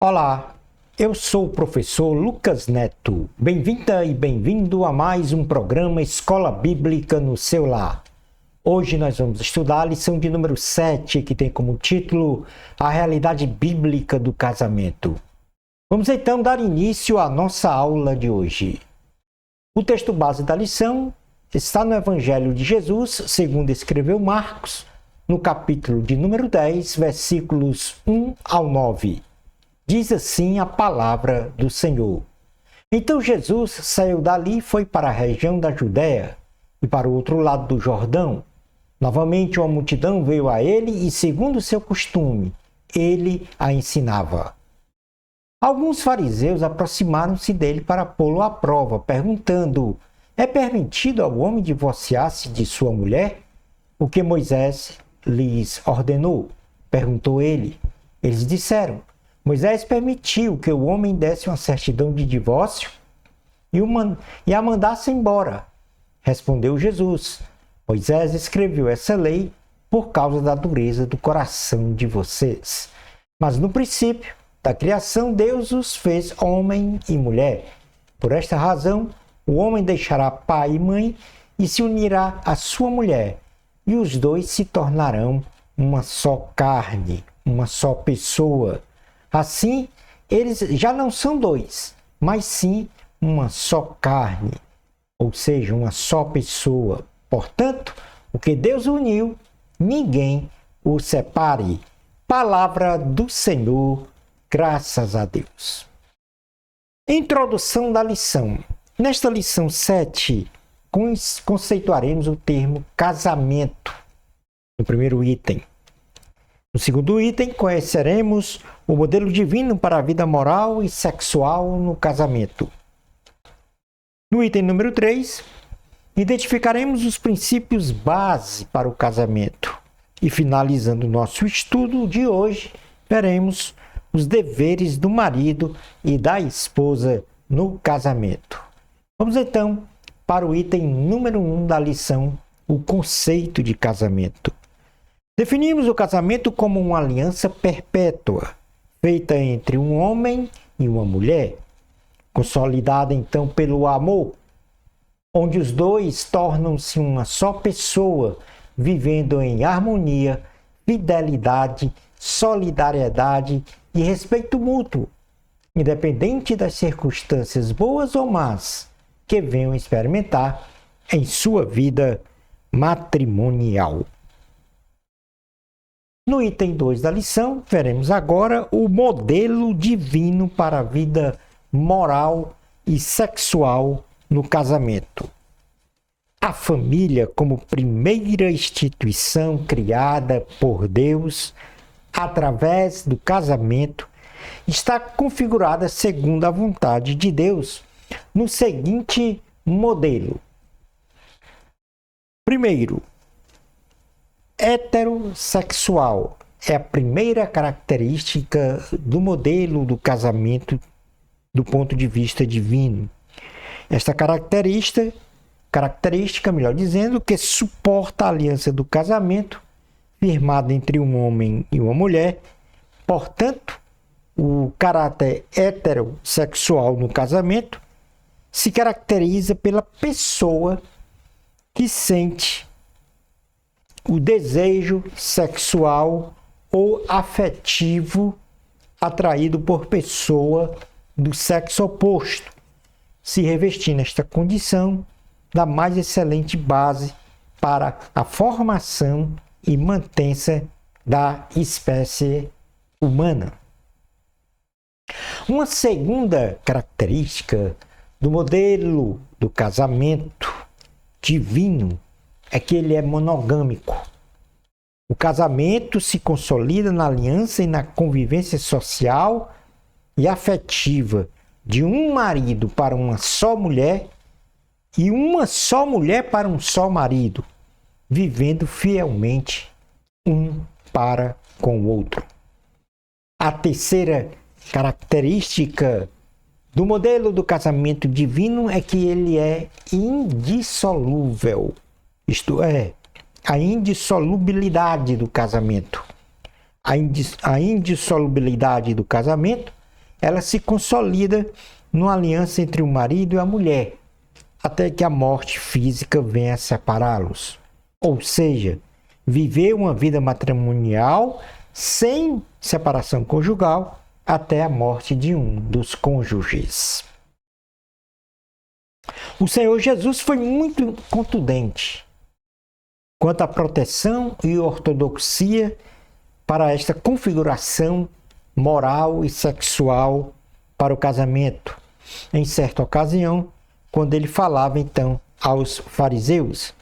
Olá, eu sou o professor Lucas Neto. Bem-vinda e bem-vindo a mais um programa Escola Bíblica no seu lar. Hoje nós vamos estudar a lição de número 7, que tem como título A Realidade Bíblica do Casamento. Vamos então dar início à nossa aula de hoje. O texto base da lição está no Evangelho de Jesus, segundo escreveu Marcos, no capítulo de número 10, versículos 1 ao 9. Diz assim a palavra do Senhor. Então Jesus saiu dali e foi para a região da Judéia e para o outro lado do Jordão. Novamente uma multidão veio a ele e, segundo seu costume, ele a ensinava. Alguns fariseus aproximaram-se dele para pô-lo à prova, perguntando: é permitido ao homem divorciar-se de sua mulher? O que Moisés lhes ordenou? Perguntou ele. Eles disseram: Moisés permitiu que o homem desse uma certidão de divórcio e a mandasse embora. Respondeu Jesus: Moisés escreveu essa lei por causa da dureza do coração de vocês. Mas no princípio da criação, Deus os fez homem e mulher. Por esta razão, o homem deixará pai e mãe e se unirá à sua mulher, e os dois se tornarão uma só carne, uma só pessoa. Assim, eles já não são dois, mas sim uma só carne, ou seja, uma só pessoa. Portanto, o que Deus uniu, ninguém o separe. Palavra do Senhor, graças a Deus. Introdução da lição. Nesta lição 7, conceituaremos o termo casamento, no primeiro item. No segundo item, conheceremos o modelo divino para a vida moral e sexual no casamento. No item número 3, identificaremos os princípios base para o casamento. E finalizando o nosso estudo de hoje, veremos os deveres do marido e da esposa no casamento. Vamos então para o item número 1 da lição, o conceito de casamento. Definimos o casamento como uma aliança perpétua, feita entre um homem e uma mulher, consolidada então pelo amor, onde os dois tornam-se uma só pessoa, vivendo em harmonia, fidelidade, solidariedade e respeito mútuo, independente das circunstâncias boas ou más que venham experimentar em sua vida matrimonial. No item 2 da lição, veremos agora o modelo divino para a vida moral e sexual no casamento. A família, como primeira instituição criada por Deus através do casamento, está configurada segundo a vontade de Deus no seguinte modelo. Primeiro, heterossexual é a primeira característica do modelo do casamento do ponto de vista divino. Esta característica, melhor dizendo, que suporta a aliança do casamento firmada entre um homem e uma mulher. Portanto, o caráter heterossexual no casamento se caracteriza pela pessoa que sente o desejo sexual ou afetivo atraído por pessoa do sexo oposto, se revestindo esta condição da mais excelente base para a formação e mantença da espécie humana. Uma segunda característica do modelo do casamento divino é que ele é monogâmico. O casamento se consolida na aliança e na convivência social e afetiva de um marido para uma só mulher e uma só mulher para um só marido, vivendo fielmente um para com o outro. A terceira característica do modelo do casamento divino é que ele é indissolúvel. Isto é, a indissolubilidade do casamento. A indissolubilidade do casamento ela se consolida numa aliança entre o marido e a mulher, até que a morte física venha a separá-los. Ou seja, viver uma vida matrimonial sem separação conjugal até a morte de um dos cônjuges. O Senhor Jesus foi muito contundente quanto à proteção e ortodoxia para esta configuração moral e sexual para o casamento, em certa ocasião, quando ele falava então aos fariseus.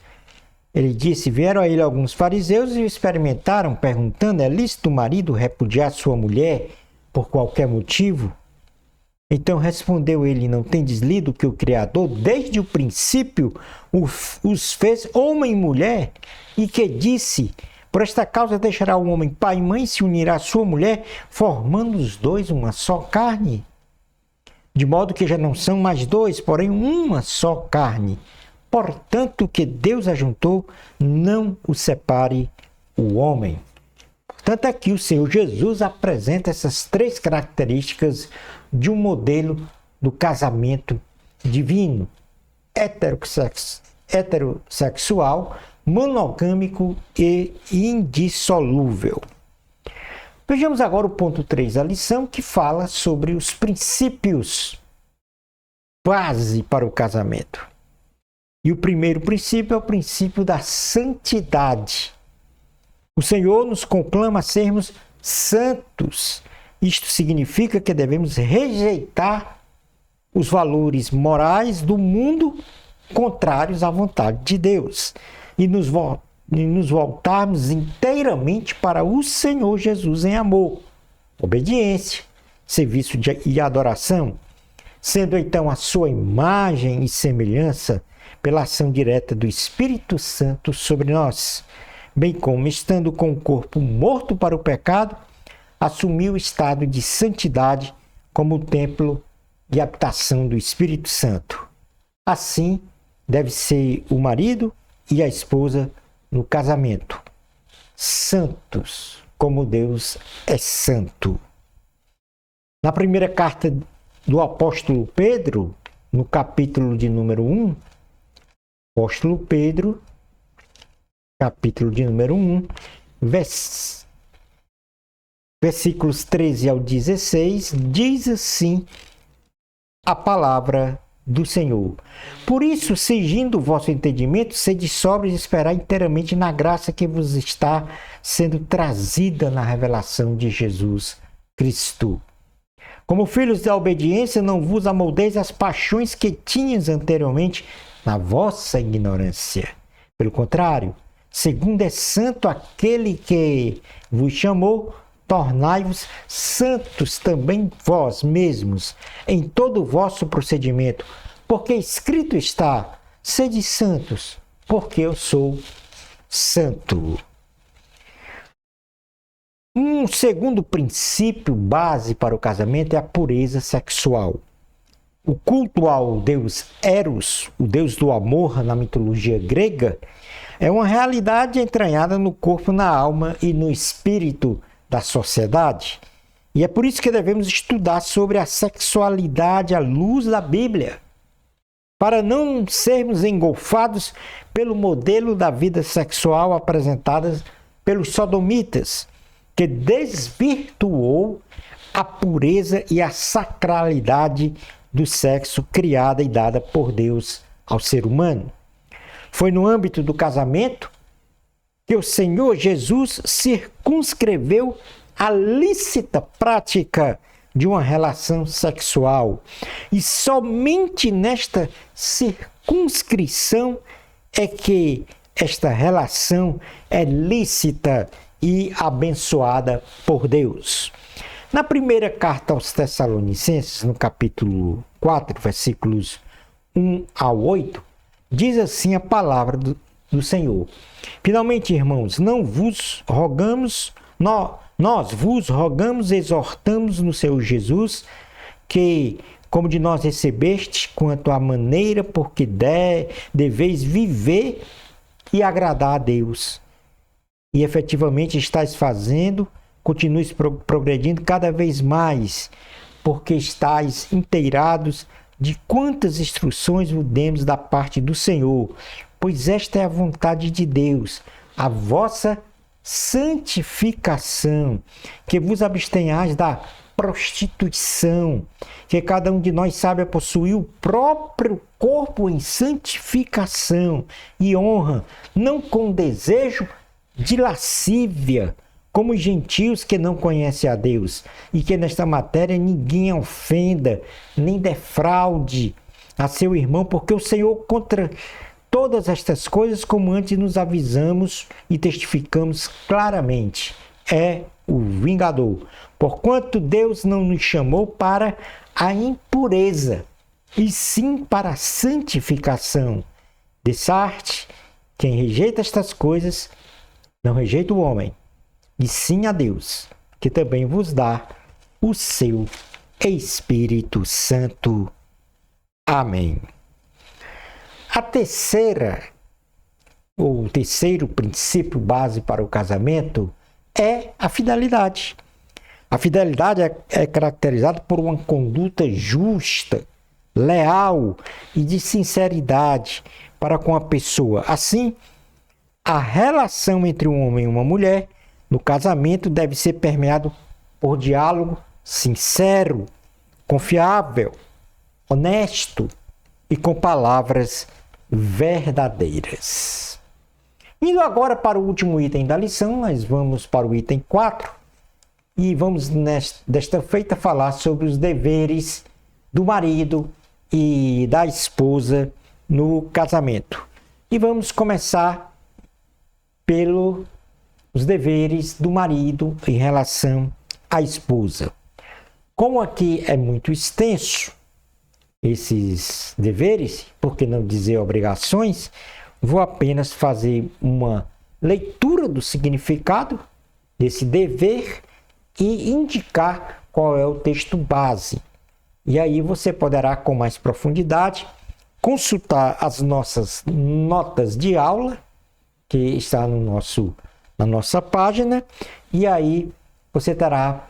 Ele disse: vieram a ele alguns fariseus e o experimentaram, perguntando: é lícito o marido repudiar sua mulher por qualquer motivo? Então respondeu ele: não tendes lido que o Criador desde o princípio os fez homem e mulher, e que disse: por esta causa deixará o homem pai e mãe, se unirá à sua mulher, formando os dois uma só carne? De modo que já não são mais dois, porém uma só carne. Portanto, o que Deus ajuntou, não o separe o homem. Portanto, aqui o Senhor Jesus apresenta essas três características de um modelo do casamento divino: heterossexual, monogâmico e indissolúvel. Vejamos agora o ponto 3 da lição, que fala sobre os princípios base para o casamento. E o primeiro princípio é o princípio da santidade. O Senhor nos conclama a sermos santos. Isto significa que devemos rejeitar os valores morais do mundo contrários à vontade de Deus e nos voltarmos inteiramente para o Senhor Jesus em amor, obediência, serviço e adoração, sendo então a sua imagem e semelhança pela ação direta do Espírito Santo sobre nós, bem como estando com o corpo morto para o pecado, assumiu o estado de santidade como o templo e habitação do Espírito Santo. Assim, deve ser o marido e a esposa no casamento, santos, como Deus é santo. Na primeira carta do apóstolo Pedro, no capítulo de número 1, apóstolo Pedro, capítulo de número 1, versículos 13 ao 16, diz assim a palavra do Senhor: por isso, cingindo o vosso entendimento, sede sóbrios e esperai inteiramente na graça que vos está sendo trazida na revelação de Jesus Cristo. Como filhos da obediência, não vos amoldeis às paixões que tinhas anteriormente na vossa ignorância. Pelo contrário, segundo é santo aquele que vos chamou, tornai-vos santos também vós mesmos em todo o vosso procedimento, porque escrito está: sede santos, porque eu sou santo. Um segundo princípio base para o casamento é a pureza sexual. O culto ao deus Eros, o deus do amor na mitologia grega, é uma realidade entranhada no corpo, na alma e no espírito da sociedade. E é por isso que devemos estudar sobre a sexualidade à luz da Bíblia, para não sermos engolfados pelo modelo da vida sexual apresentado pelos sodomitas, que desvirtuou a pureza e a sacralidade do sexo criada e dada por Deus ao ser humano. Foi no âmbito do casamento que o Senhor Jesus circunscreveu a lícita prática de uma relação sexual. E somente nesta circunscrição é que esta relação é lícita e abençoada por Deus. Na primeira carta aos Tessalonicenses, no capítulo 4, versículos 1 ao 8, diz assim a palavra do Senhor: finalmente, irmãos, nós vos rogamos e exortamos no Senhor Jesus, que, como de nós recebeste, quanto à maneira por que deveis viver e agradar a Deus, e efetivamente estáis fazendo, continues progredindo cada vez mais, porque estáis inteirados de quantas instruções vos demos da parte do Senhor, pois esta é a vontade de Deus, a vossa santificação, que vos abstenhais da prostituição, que cada um de nós saiba possuir o próprio corpo em santificação e honra, não com desejo de lascívia, como os gentios que não conhecem a Deus, e que nesta matéria ninguém ofenda, nem defraude a seu irmão, porque o Senhor contra todas estas coisas, como antes nos avisamos e testificamos claramente, é o vingador. Porquanto Deus não nos chamou para a impureza, e sim para a santificação. Dessarte, quem rejeita estas coisas, não rejeita o homem, e sim a Deus, que também vos dá o seu Espírito Santo. Amém. A terceira, ou o terceiro princípio base para o casamento é a fidelidade. A fidelidade é caracterizada por uma conduta justa, leal e de sinceridade para com a pessoa. Assim, a relação entre um homem e uma mulher no casamento deve ser permeado por diálogo sincero, confiável, honesto e com palavras verdadeiras. Indo agora para o último item da lição, nós vamos para o item 4 e vamos desta feita falar sobre os deveres do marido e da esposa no casamento. E vamos começar pelos deveres do marido em relação à esposa. Como aqui é muito extenso esses deveres, por que não dizer obrigações, vou apenas fazer uma leitura do significado desse dever e indicar qual é o texto base. E aí você poderá, com mais profundidade, consultar as nossas notas de aula, que está na nossa página, e aí você terá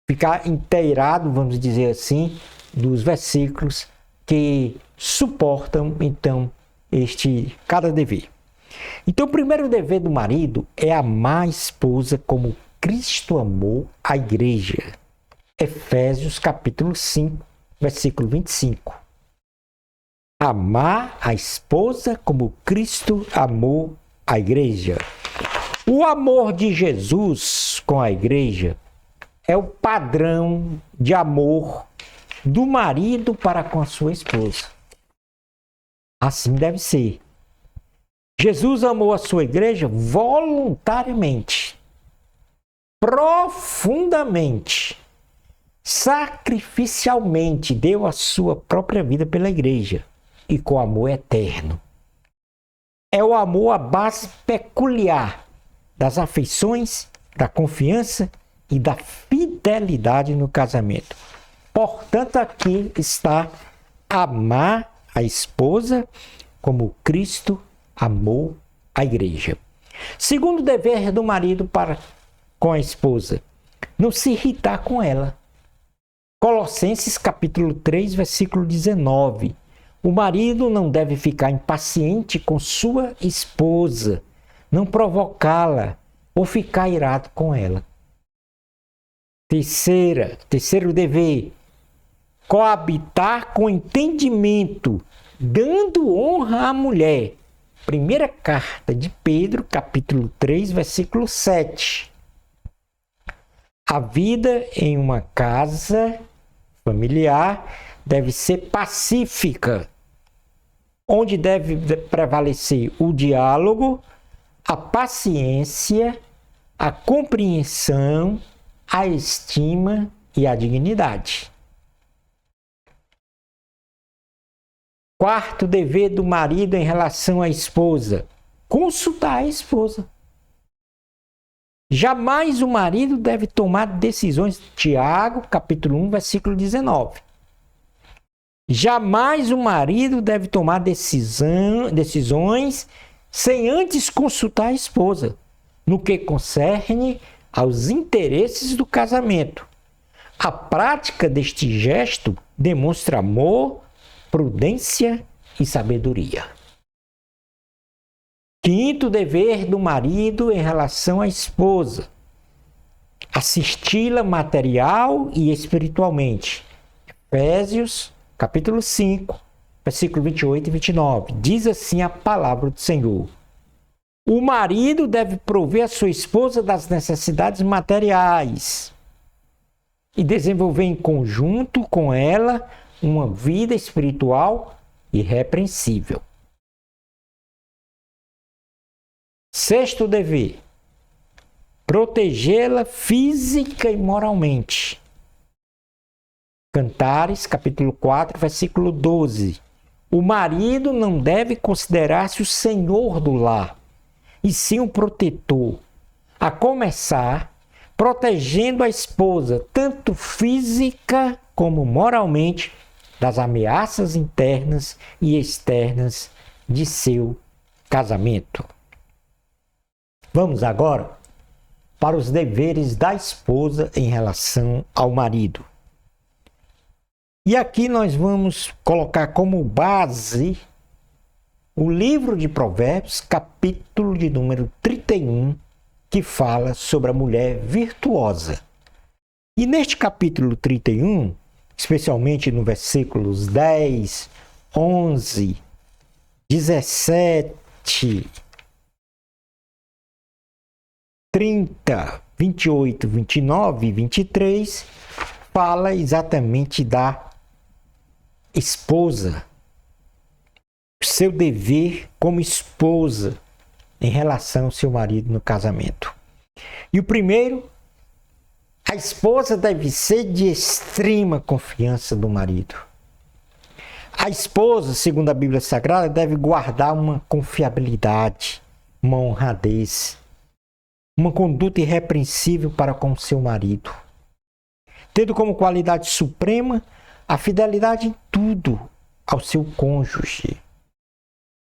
ficar inteirado, vamos dizer assim, dos versículos que suportam, então, cada dever. Então, o primeiro dever do marido é amar a esposa como Cristo amou a igreja. Efésios capítulo 5, versículo 25. Amar a esposa como Cristo amou a igreja. O amor de Jesus com a igreja é o padrão de amor do marido para com a sua esposa. Assim deve ser. Jesus amou a sua igreja voluntariamente, profundamente, sacrificialmente, deu a sua própria vida pela igreja e com amor eterno. É o amor a base peculiar das afeições, da confiança e da fidelidade no casamento. Portanto, aqui está amar a esposa como Cristo amou a igreja. Segundo dever do marido para com a esposa, não se irritar com ela. Colossenses capítulo 3, versículo 19. O marido não deve ficar impaciente com sua esposa, não provocá-la ou ficar irado com ela. Terceiro dever, coabitar com entendimento, dando honra à mulher. Primeira carta de Pedro, capítulo 3, versículo 7. A vida em uma casa familiar deve ser pacífica, onde deve prevalecer o diálogo, a paciência, a compreensão, a estima e a dignidade. Quarto dever do marido em relação à esposa: consultar a esposa. Jamais o marido deve tomar decisões. Tiago, capítulo 1, versículo 19. Jamais o marido deve tomar decisões sem antes consultar a esposa, no que concerne aos interesses do casamento. A prática deste gesto demonstra amor, prudência e sabedoria. Quinto dever do marido em relação à esposa: assisti-la material e espiritualmente. Efésios, capítulo 5, versículo 28 e 29. Diz assim a palavra do Senhor: o marido deve prover a sua esposa das necessidades materiais e desenvolver em conjunto com ela uma vida espiritual irrepreensível. Sexto dever: protegê-la física e moralmente. Cantares, capítulo 4, versículo 12. O marido não deve considerar-se o senhor do lar, e sim o protetor, a começar protegendo a esposa, tanto física como moralmente, das ameaças internas e externas de seu casamento. Vamos agora para os deveres da esposa em relação ao marido. E aqui nós vamos colocar como base o livro de Provérbios, capítulo de número 31, que fala sobre a mulher virtuosa. E neste capítulo 31, especialmente no versículos 10, 11, 17, 30, 28, 29 e 23, fala exatamente da esposa, seu dever como esposa em relação ao seu marido no casamento. E o primeiro, a esposa deve ser de extrema confiança do marido. A esposa, segundo a Bíblia Sagrada, deve guardar uma confiabilidade, uma honradez, uma conduta irrepreensível para com seu marido, tendo como qualidade suprema a fidelidade em tudo ao seu cônjuge,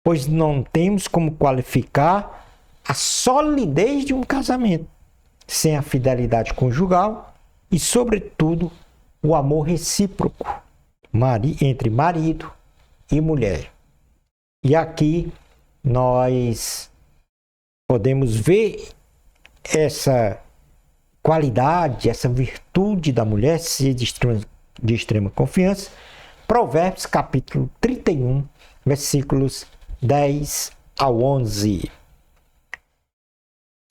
pois não temos como qualificar a solidez de um casamento sem a fidelidade conjugal e, sobretudo, o amor recíproco entre marido e mulher. E aqui nós podemos ver essa qualidade, essa virtude da mulher ser de extrema confiança. Provérbios capítulo 31, versículos 10 ao 11.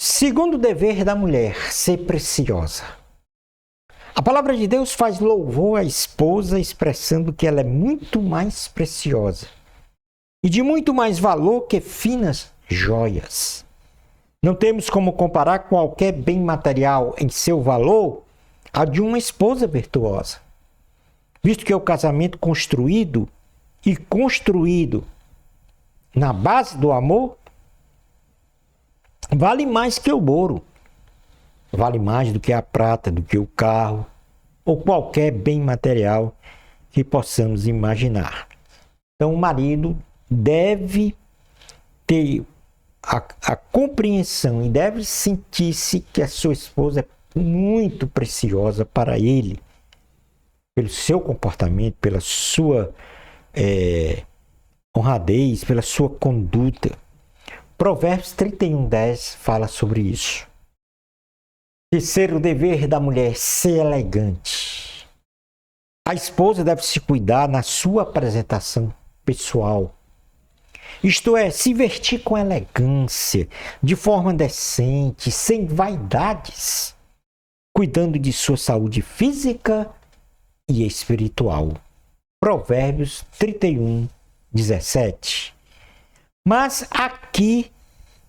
Segundo dever da mulher, ser preciosa. A palavra de Deus faz louvor à esposa, expressando que ela é muito mais preciosa e de muito mais valor que finas joias. Não temos como comparar qualquer bem material em seu valor a de uma esposa virtuosa, visto que o casamento construído na base do amor vale mais que o ouro, vale mais do que a prata, do que o carro ou qualquer bem material que possamos imaginar. Então, o marido deve ter a compreensão e deve sentir-se que a sua esposa é muito preciosa para ele, pelo seu comportamento, pela sua honradez, pela sua conduta. Provérbios 31:10 fala sobre isso. Terceiro dever da mulher, ser elegante. A esposa deve se cuidar na sua apresentação pessoal. Isto é, se vestir com elegância, de forma decente, sem vaidades, cuidando de sua saúde física e espiritual. Provérbios 31:17. Mas aqui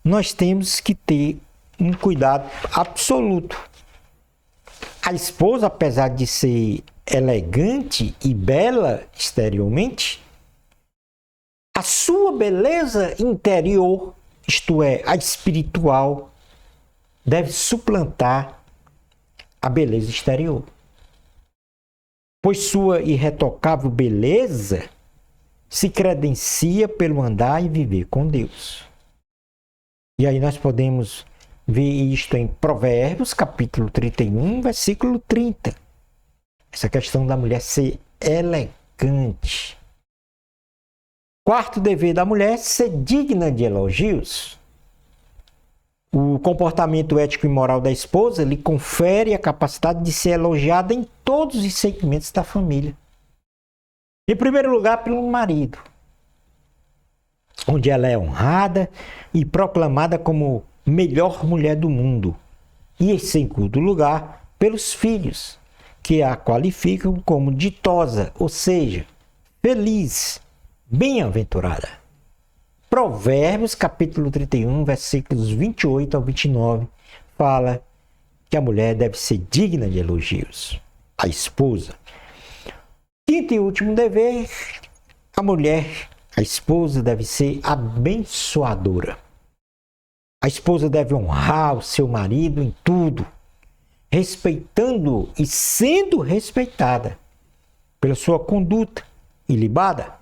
nós temos que ter um cuidado absoluto. A esposa, apesar de ser elegante e bela exteriormente, a sua beleza interior, isto é, a espiritual, deve suplantar a beleza exterior. Pois sua irretocável beleza se credencia pelo andar e viver com Deus. E aí nós podemos vê isto em Provérbios, capítulo 31, versículo 30. Essa questão da mulher ser elegante. Quarto dever da mulher, ser digna de elogios. O comportamento ético e moral da esposa lhe confere a capacidade de ser elogiada em todos os segmentos da família. Em primeiro lugar, pelo marido, onde ela é honrada e proclamada como melhor mulher do mundo. E em segundo lugar, pelos filhos, que a qualificam como ditosa, ou seja, feliz, bem-aventurada. Provérbios, capítulo 31, versículos 28 ao 29, fala que a mulher deve ser digna de elogios, a esposa. Quinto e último dever, a mulher, a esposa, deve ser abençoadora. A esposa deve honrar o seu marido em tudo, respeitando e sendo respeitada pela sua conduta ilibada.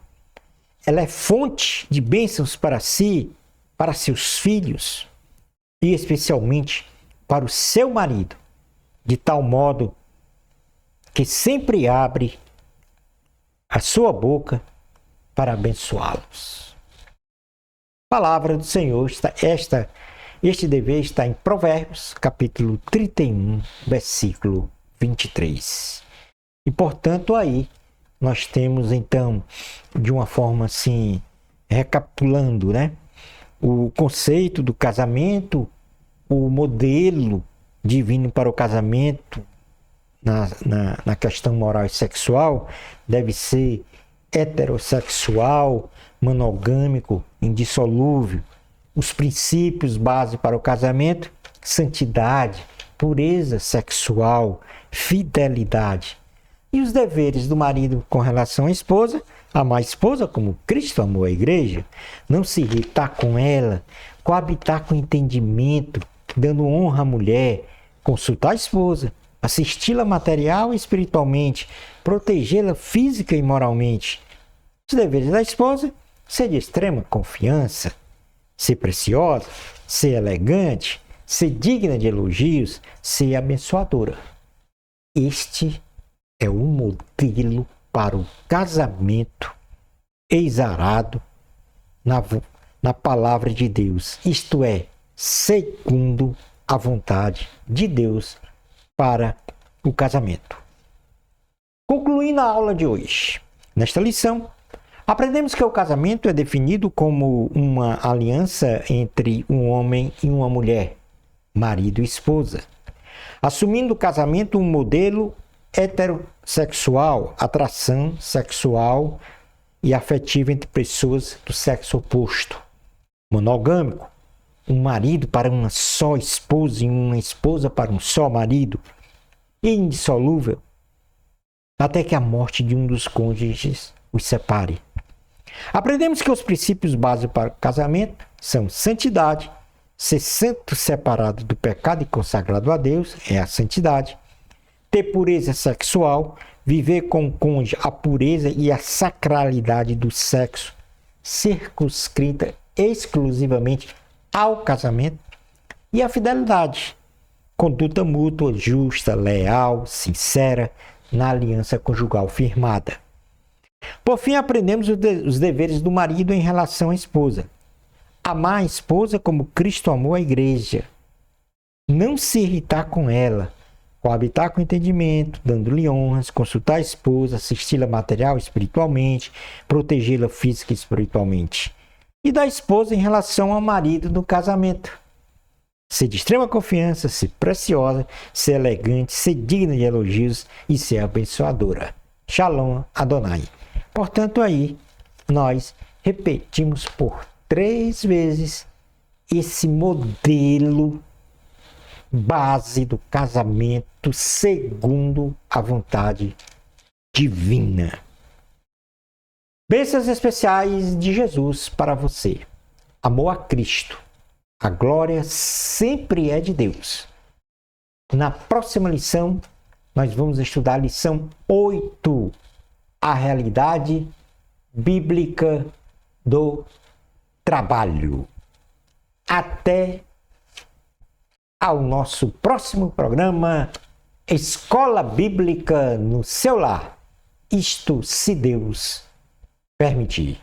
Ela é fonte de bênçãos para si, para seus filhos e especialmente para o seu marido, de tal modo que sempre abre a sua boca para abençoá-los. Palavra do Senhor, este dever está em Provérbios, capítulo 31, versículo 23. E, portanto, aí nós temos, então, de uma forma assim, recapitulando, né? O conceito do casamento, o modelo divino para o casamento na questão moral e sexual deve ser heterossexual, monogâmico, indissolúvel. Os princípios base para o casamento: santidade, pureza sexual, fidelidade. E os deveres do marido com relação à esposa: amar a esposa como Cristo amou a igreja, não se irritar com ela, coabitar com entendimento, dando honra à mulher, consultar a esposa, assisti-la material e espiritualmente, protegê-la física e moralmente. Os deveres da esposa: ser de extrema confiança, ser preciosa, ser elegante, ser digna de elogios, ser abençoadora. Este é o modelo para o casamento exarado na palavra de Deus, isto é, segundo a vontade de Deus para o casamento. Concluindo a aula de hoje, nesta lição, aprendemos que o casamento é definido como uma aliança entre um homem e uma mulher, marido e esposa, assumindo o casamento um modelo heterossexual, atração sexual e afetiva entre pessoas do sexo oposto. Monogâmico, um marido para uma só esposa e uma esposa para um só marido. E indissolúvel, até que a morte de um dos cônjuges os separe. Aprendemos que os princípios básicos para o casamento são santidade, ser santo separado do pecado e consagrado a Deus, é a santidade. Ter pureza sexual, viver com o cônjuge a pureza e a sacralidade do sexo, circunscrita exclusivamente ao casamento. E a fidelidade, conduta mútua, justa, leal, sincera, na aliança conjugal firmada. Por fim, aprendemos os deveres do marido em relação à esposa. Amar a esposa como Cristo amou a igreja. Não se irritar com ela, coabitar com entendimento, dando-lhe honras, consultar a esposa, assisti-la material e espiritualmente, protegê-la física e espiritualmente. E da esposa em relação ao marido no casamento. Ser de extrema confiança, ser preciosa, ser elegante, ser digna de elogios e ser abençoadora. Shalom Adonai. Portanto, aí nós repetimos por 3 vezes esse modelo base do casamento segundo a vontade divina. Bênçãos especiais de Jesus para você. Amor a Cristo. A glória sempre é de Deus. Na próxima lição, nós vamos estudar a lição 8, a realidade bíblica do trabalho. Até ao nosso próximo programa Escola Bíblica no Seu Lar. Isto, se Deus permitir.